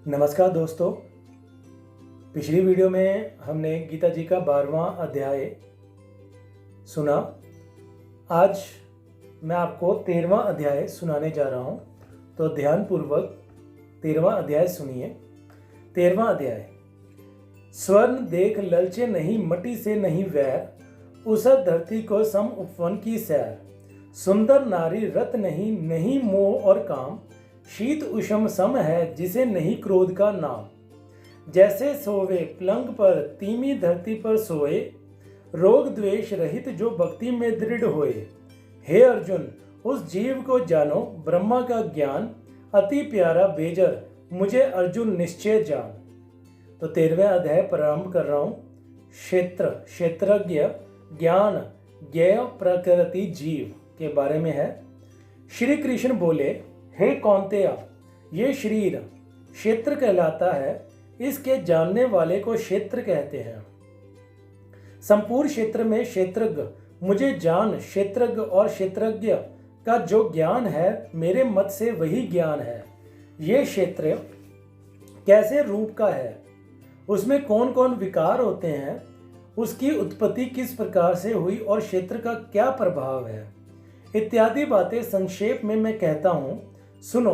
नमस्कार दोस्तों। पिछली वीडियो में हमने गीता जी का 12वां अध्याय सुना। आज मैं आपको 13वां अध्याय सुनाने जा रहा हूं, तो ध्यानपूर्वक 13वां अध्याय सुनिए। 13वां अध्याय। स्वर्ण देख ललचे नहीं, मटी से नहीं वैर, उस धरती को सम उपवन की सैर। सुंदर नारी रत नहीं, नहीं मोह और काम, शीत उष्म सम है जिसे नहीं क्रोध का नाम। जैसे सोवे पलंग पर, तीमी धरती पर सोए, रोग द्वेष रहित जो भक्ति में दृढ़ होए। हे अर्जुन, उस जीव को जानो ब्रह्मा का ज्ञान, अति प्यारा बेजर मुझे अर्जुन निश्चय जान। तो 13वें अध्याय प्रारंभ कर रहा हूँ। क्षेत्र, क्षेत्रज्ञ, ज्ञान, ज्ञेय, प्रकृति, जीव के बारे में है। श्री कृष्ण बोले, हे कौन्तेय, ये शरीर क्षेत्र कहलाता है, इसके जानने वाले को क्षेत्र कहते हैं। संपूर्ण क्षेत्र में क्षेत्रज्ञ मुझे जान, क्षेत्रज्ञ और क्षेत्रज्ञ का जो ज्ञान है मेरे मत से वही ज्ञान है। ये क्षेत्र कैसे रूप का है, उसमें कौन कौन विकार होते हैं, उसकी उत्पत्ति किस प्रकार से हुई और क्षेत्र का क्या प्रभाव है, इत्यादि बातें संक्षेप में मैं कहता हूँ, सुनो।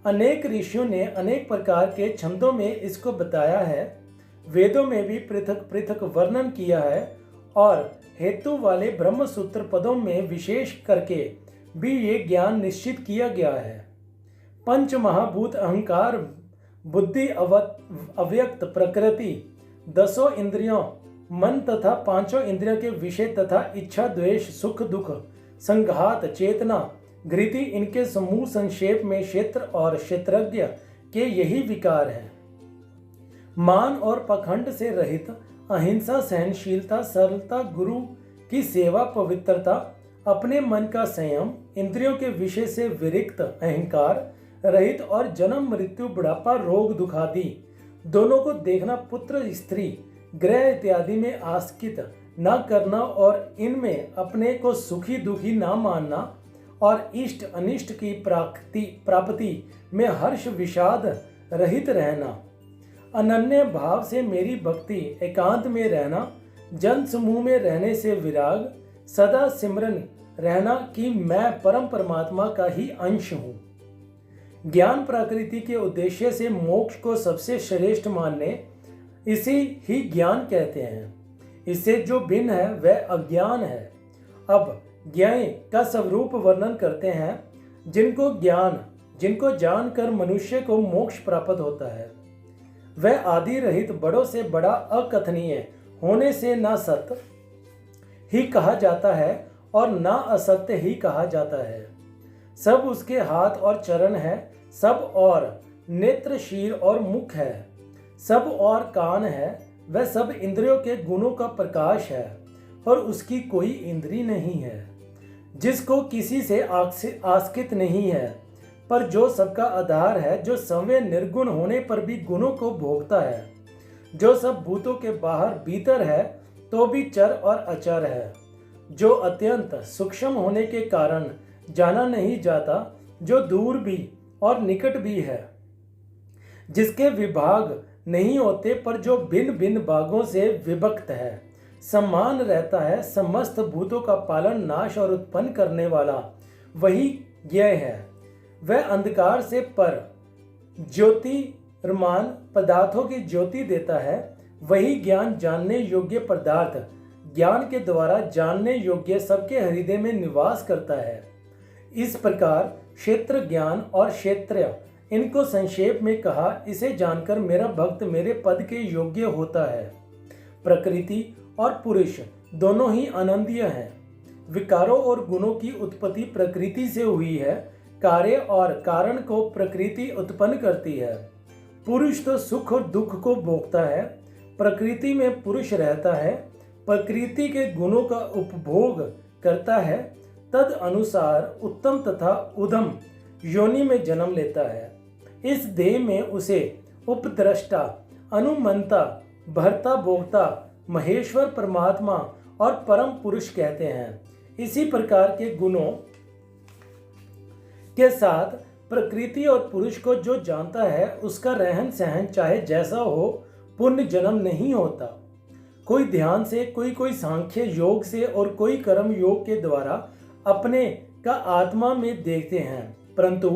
अनेक ऋषियों ने अनेक प्रकार के छंदों में इसको बताया है। वेदों में भी पृथक पृथक वर्णन किया है और हेतु वाले ब्रह्म सूत्र पदों में विशेष करके भी ये ज्ञान निश्चित किया गया है। पंच महाभूत अहंकार, बुद्धि, अव्यक्त प्रकृति, 10 इंद्रियों, मन तथा 5 इंद्रियों के विषय तथा इच्छा, द्वेष, सुख दुख, संघात, चेतना, घृति, इनके समूह संक्षेप में क्षेत्र और क्षेत्रज्ञ के यही विकार हैं। मान और पखंड से रहित, अहिंसा, सहनशीलता, सरलता, गुरु की सेवा, पवित्रता, अपने मन का संयम, इंद्रियों के विषय से विरक्त, अहंकार रहित और जन्म मृत्यु, बुढ़ापा, रोग दुखादि दोनों को देखना, पुत्र स्त्री ग्रह इत्यादि में आसक्ति न करना और इनमें अपने को सुखी दुखी न मानना और इष्ट अनिष्ट की प्राप्ति में हर्ष विषाद रहित रहना, अनन्य भाव से मेरी भक्ति, एकांत में रहना, जन समूह में रहने से विराग, सदा सिमरन रहना कि मैं परम परमात्मा का ही अंश हूँ। ज्ञान प्रकृति के उद्देश्य से मोक्ष को सबसे श्रेष्ठ मानने, इसी ही ज्ञान कहते हैं। इससे जो भिन्न है वह अज्ञान है। अब ज्ञान का स्वरूप वर्णन करते हैं। जिनको जानकर मनुष्य को मोक्ष प्राप्त होता है, वह आदि रहित, बड़ों से बड़ा, अकथनीय होने से ना सत्य ही कहा जाता है और ना असत्य ही कहा जाता है। सब उसके हाथ और चरण है, सब और नेत्र, शीर और मुख है, सब और कान है, वह सब इंद्रियों के गुणों का प्रकाश है, पर उसकी कोई इंद्री नहीं है। जिसको किसी से आस्कित नहीं है, पर जो सबका आधार है, जो संवय निर्गुण होने पर भी गुणों को भोगता है, जो सब भूतों के बाहर भीतर है तो भी चर और अचर है, जो अत्यंत सूक्ष्म होने के कारण जाना नहीं जाता, जो दूर भी और निकट भी है, जिसके विभाग नहीं होते पर जो भिन्न भिन्न भागों से विभक्त है, समान रहता है, समस्त भूतों का पालन, नाश और उत्पन्न करने वाला वही ज्ञेय है। वह अंधकार से पर ज्योतिर्मान पदार्थों की ज्योति देता है, वही ज्ञान जानने योग्य पदार्थ ज्ञान के द्वारा जानने योग्य सबके हृदय में निवास करता है। इस प्रकार क्षेत्र ज्ञान और क्षेत्र इनको संक्षेप में कहा। इसे जानकर मेरा भक्त मेरे पद के योग्य होता है। प्रकृति और पुरुष दोनों ही अनंदीय हैं। विकारों और गुणों की उत्पत्ति प्रकृति से हुई है। कार्य और कारण को प्रकृति उत्पन्न करती है। पुरुष तो सुख और दुख को भोगता है, प्रकृति में पुरुष रहता है, प्रकृति के गुणों का उपभोग करता है, तद अनुसार उत्तम तथा उदम योनि में जन्म लेता है। इस देह में उसे उपद्रष्टा, अनुमंता, भर्ता, भोक्ता, महेश्वर, परमात्मा और परम पुरुष कहते हैं। इसी प्रकार के गुणों के साथ प्रकृति और पुरुष को जो जानता है उसका रहन सहन चाहे जैसा हो पुण्य जन्म नहीं होता। कोई ध्यान से, कोई सांख्य योग से और कोई कर्म योग के द्वारा अपने का आत्मा में देखते हैं, परंतु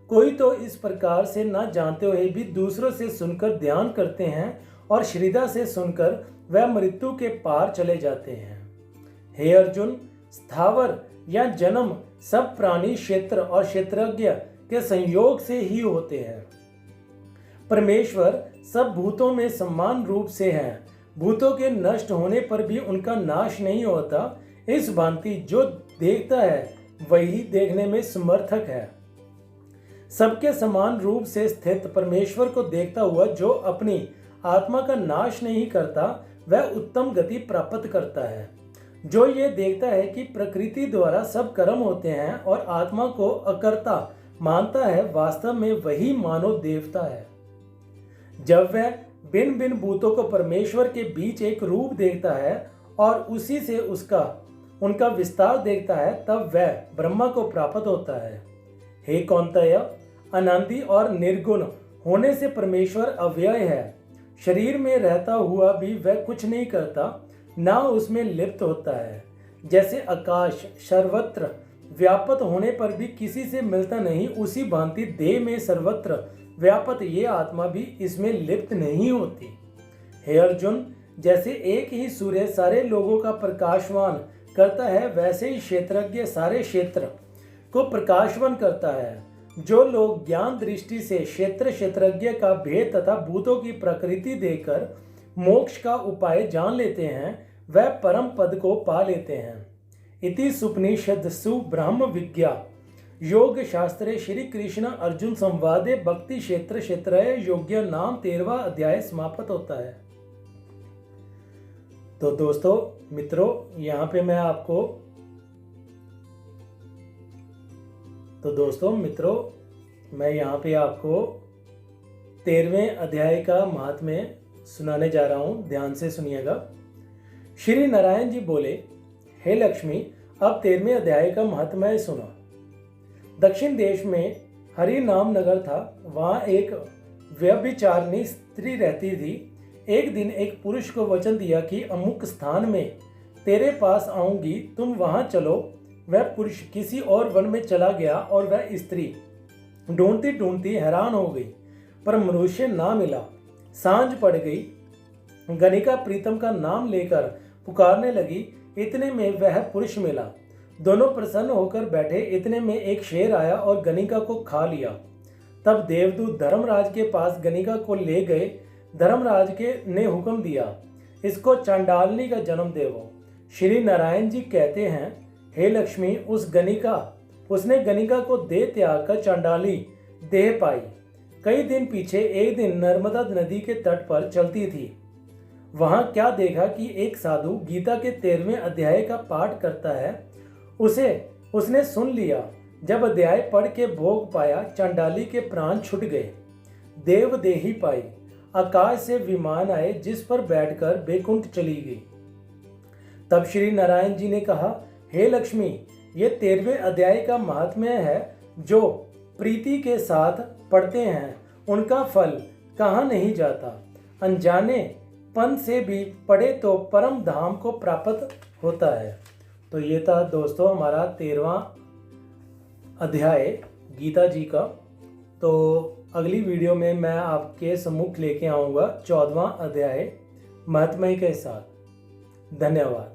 कोई तो इस प्रकार से न जानते हुए भी दूसरों से सुनकर ध्यान करते हैं और श्रद्धा से सुनकर वह मृत्यु के पार चले जाते हैं। हे अर्जुन, स्थावर या जन्म सब प्राणी क्षेत्र और क्षेत्रज्ञ के संयोग से ही होते हैं। परमेश्वर सब भूतों में समान रूप से हैं। भूतों के नष्ट होने पर भी उनका नाश नहीं होता। इस भांति जो देखता है वही देखने में समर्थक है। सबके समान रूप से स्थित परमेश्वर को देखता हुआ जो अपनी आत्मा का नाश नहीं करता वह उत्तम गति प्राप्त करता है। जो ये देखता है कि प्रकृति द्वारा सब कर्म होते हैं और आत्मा को अकर्ता मानता है, वास्तव में वही मानव देवता है। जब वह भिन्न भिन्न भूतों को परमेश्वर के बीच एक रूप देखता है और उसी से उनका विस्तार देखता है, तब वह ब्रह्मा को प्राप्त होता है। हे कौन्तेय, अनादि और निर्गुण होने से परमेश्वर अव्यय है। शरीर में रहता हुआ भी वह कुछ नहीं करता, ना उसमें लिप्त होता है। जैसे आकाश सर्वत्र व्यापक होने पर भी किसी से मिलता नहीं, उसी भांति देह में सर्वत्र व्यापक ये आत्मा भी इसमें लिप्त नहीं होती। हे अर्जुन, जैसे एक ही सूर्य सारे लोगों का प्रकाशवान करता है, वैसे ही क्षेत्रज्ञ सारे क्षेत्र को प्रकाशवान करता है। जो लोग ज्ञान दृष्टि से क्षेत्रज्ञ का भेद तथा भूतों की प्रकृति देखकर मोक्ष का उपाय जान लेते हैं, वह परम पद को पा लेते हैं। इति सुपनिषत्सु ब्रह्म विज्ञा योग शास्त्रे श्री कृष्ण अर्जुन संवादे भक्ति क्षेत्रय योग्य नाम 13वां अध्याय समाप्त होता है। तो दोस्तों मित्रों, यहाँ पे मैं आपको मैं यहाँ पे आपको 13वें अध्याय का महात्म्य सुनाने जा रहा हूँ। ध्यान से सुनिएगा। श्री नारायण जी बोले, हे लक्ष्मी, अब 13वें अध्याय का महात्म्य सुनो। दक्षिण देश में हरि नाम नगर था। वहाँ एक व्यभिचारिणी स्त्री रहती थी। एक दिन एक पुरुष को वचन दिया कि अमुक स्थान में तेरे पास आऊंगी, तुम वहां चलो। वह पुरुष किसी और वन में चला गया और वह स्त्री ढूंढती ढूंढती हैरान हो गई, पर मनुष्य ना मिला। सांझ पड़ गई। गणिका प्रीतम का नाम लेकर पुकारने लगी। इतने में वह पुरुष मिला। दोनों प्रसन्न होकर बैठे। इतने में एक शेर आया और गणिका को खा लिया। तब देवदूत धर्मराज के पास गणिका को ले गए। धर्मराज ने हुक्म दिया, इसको चांडालनी का जन्म देवो। श्री नारायण जी कहते हैं, हे लक्ष्मी, उसने गणिका को देह त्याग कर चांडाली देह पाई। कई दिन पीछे एक दिन नर्मदा नदी के तट पर चलती थी। वहां क्या देखा कि एक साधु गीता के 13वें अध्याय का पाठ करता है। उसने सुन लिया। जब अध्याय पढ़ के भोग पाया, चांडाली के प्राण छूट गए। देवदेही पाई। आकाश से विमान आए जिस पर बैठकर बैकुंठ चली गई। तब श्री नारायण जी ने कहा, हे लक्ष्मी, ये 13वें अध्याय का महात्म्य है। जो प्रीति के साथ पढ़ते हैं उनका फल कहाँ नहीं जाता। अनजाने पन से भी पढ़े तो परम धाम को प्राप्त होता है। तो ये था दोस्तों हमारा 13वां अध्याय गीता जी का। तो अगली वीडियो में मैं आपके सम्मुख लेके आऊँगा 14वां अध्याय महात्म्य के साथ। धन्यवाद।